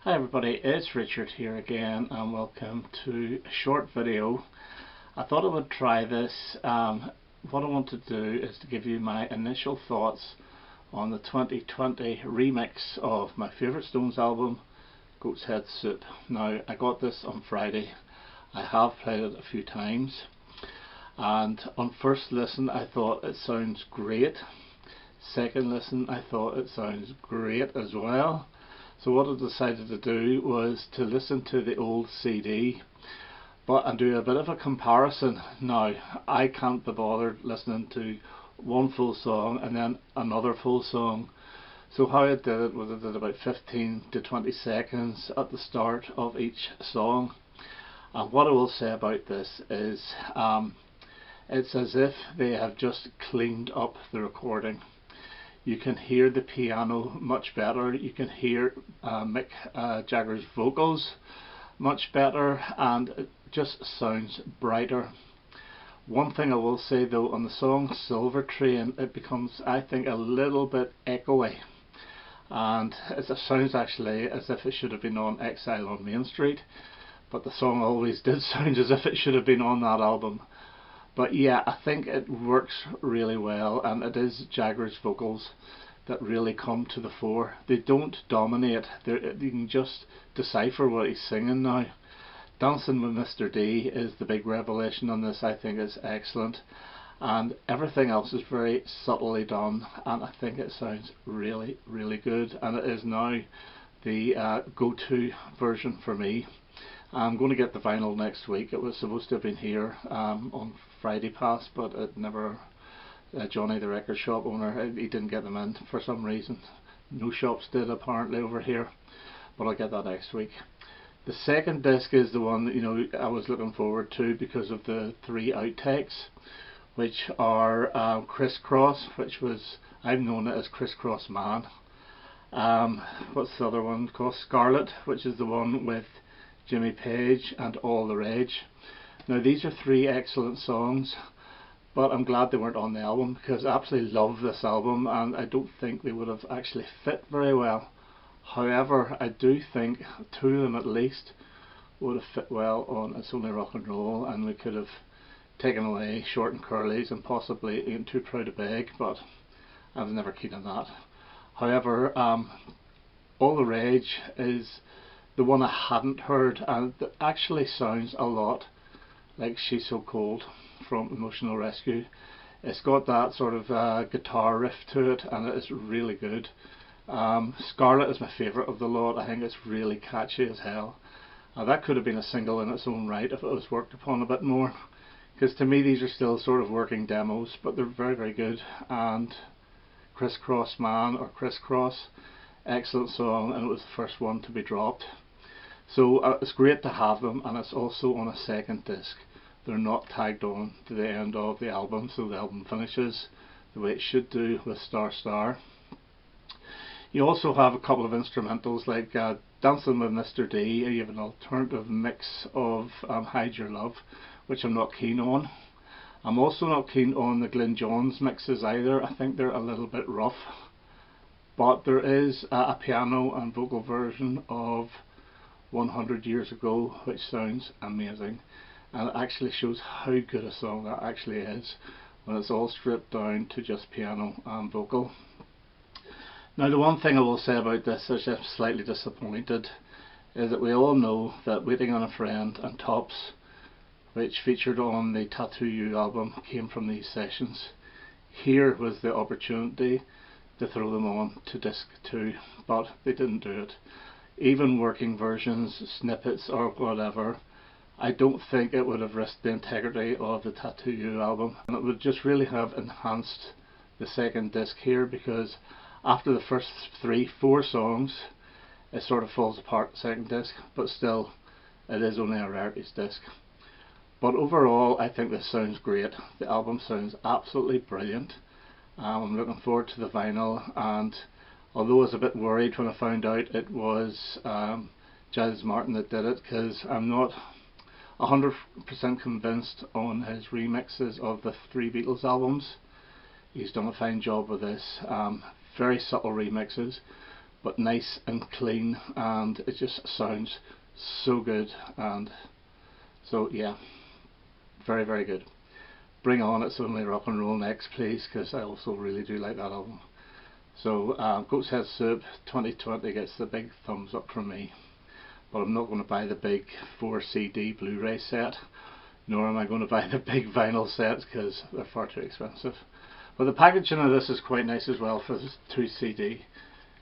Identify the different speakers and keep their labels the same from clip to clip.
Speaker 1: Hi everybody, it's Richard here again and welcome to a short video. I thought I would try this. What I want to do is to give you my initial thoughts on the 2020 remix of my favourite Stones album, Goat's Head Soup. Now, I got this on Friday. I have played it a few times, and on first listen I thought it sounds great. Second listen I thought it sounds great as well. So what I decided to do was to listen to the old CD and do a bit of a comparison. Now, I can't be bothered listening to one full song and then another full song. So how I did it was I did about 15 to 20 seconds at the start of each song. And what I will say about this is it's as if they have just cleaned up the recording. You can hear the piano much better, you can hear Mick Jagger's vocals much better, and it just sounds brighter. One thing I will say though, on the song Silver Train, it becomes, I think, a little bit echoey, and it sounds actually as if it should have been on Exile on Main Street, but the song always did sound as if it should have been on that album. But yeah, I think it works really well, and it is Jagger's vocals that really come to the fore. They don't dominate, you can just decipher what he's singing now. Dancing with Mr. D is the big revelation on this. I think it's excellent, and everything else is very subtly done, and I think it sounds really, really good, and it is now the go-to version for me. I'm going to get the vinyl next week. It was supposed to have been here on Friday past, but it never. Johnny, the record shop owner, he didn't get them in for some reason. No shops did apparently over here, but I'll get that next week. The second disc is the one that I was looking forward to because of the 3 outtakes, which are Crisscross, which was, I've known it as Crisscross Man. What's the other one called? Scarlet, which is the one with Jimmy Page and All the Rage. Now these are 3 excellent songs, but I'm glad they weren't on the album because I absolutely love this album and I don't think they would have actually fit very well. However, I do think 2 of them at least would have fit well on It's Only Rock and Roll, and we could have taken away Short and Curlies and possibly Ain't Too Proud to Beg, but I was never keen on that. However, All the Rage is the one I hadn't heard, and it actually sounds a lot like She's So Cold from Emotional Rescue. It's got that sort of guitar riff to it, and it is really good. Scarlet is my favourite of the lot. I think it's really catchy as hell. That could have been a single in its own right if it was worked upon a bit more, because to me these are still sort of working demos, but they're very, very good. And Crisscross Man, or Crisscross, excellent song, and it was the first one to be dropped. So it's great to have them, and it's also on a second disc. They're not tagged on to the end of the album, so the album finishes the way it should do with Star Star. You also have a couple of instrumentals like Dancing with Mr. D. You have an alternative mix of Hide Your Love, which I'm not keen on. I'm also not keen on the Glyn Johns mixes either. I think they're a little bit rough. But there is a piano and vocal version of 100 Years Ago, which sounds amazing, and it actually shows how good a song that actually is when it's all stripped down to just piano and vocal. Now, the one thing I will say about this, which I'm slightly disappointed, is that we all know that Waiting on a Friend and Tops, which featured on the Tattoo You album, came from these sessions. Here was the opportunity to throw them on to disc 2, but they didn't do it. Even working versions, snippets or whatever, I don't think it would have risked the integrity of the Tattoo You album, and it would just really have enhanced the second disc here, because after the first 3-4 songs it sort of falls apart, the second disc, but still it is only a rarities disc. But overall I think this sounds great. The album sounds absolutely brilliant. I'm looking forward to the vinyl, and although I was a bit worried when I found out it was Giles Martin that did it, because I'm not 100% convinced on his remixes of the 3 Beatles albums. He's done a fine job with this. Very subtle remixes, but nice and clean, and it just sounds so good. And so yeah, very, very good. Bring On It's Only Rock and Roll next, please, because I also really do like that album. So Goat's Head Soup 2020 gets the big thumbs up from me, but I'm not going to buy the big 4 CD Blu-ray set, nor am I going to buy the big vinyl sets because they're far too expensive. But the packaging of this is quite nice as well for this 2 CD.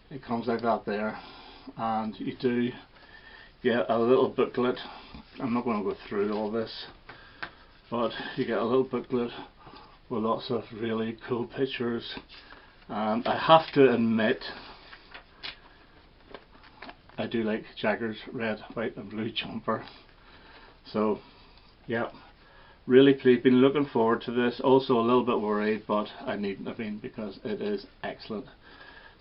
Speaker 1: It comes like that there, and you do get a little booklet. I'm not going to go through all this, but you get a little booklet with lots of really cool pictures. And I have to admit, I do like Jagger's red, white and blue jumper. So yeah, really pleased, been looking forward to this. Also a little bit worried, but I needn't have been because it is excellent.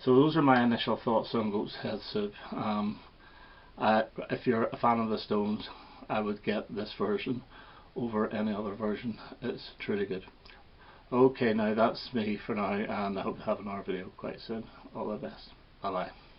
Speaker 1: So those are my initial thoughts on Goat's Head Soup. If you're a fan of the Stones, I would get this version over any other version. It's truly good. Okay, now that's me for now, and I hope to have another video quite soon. All the best. Bye bye.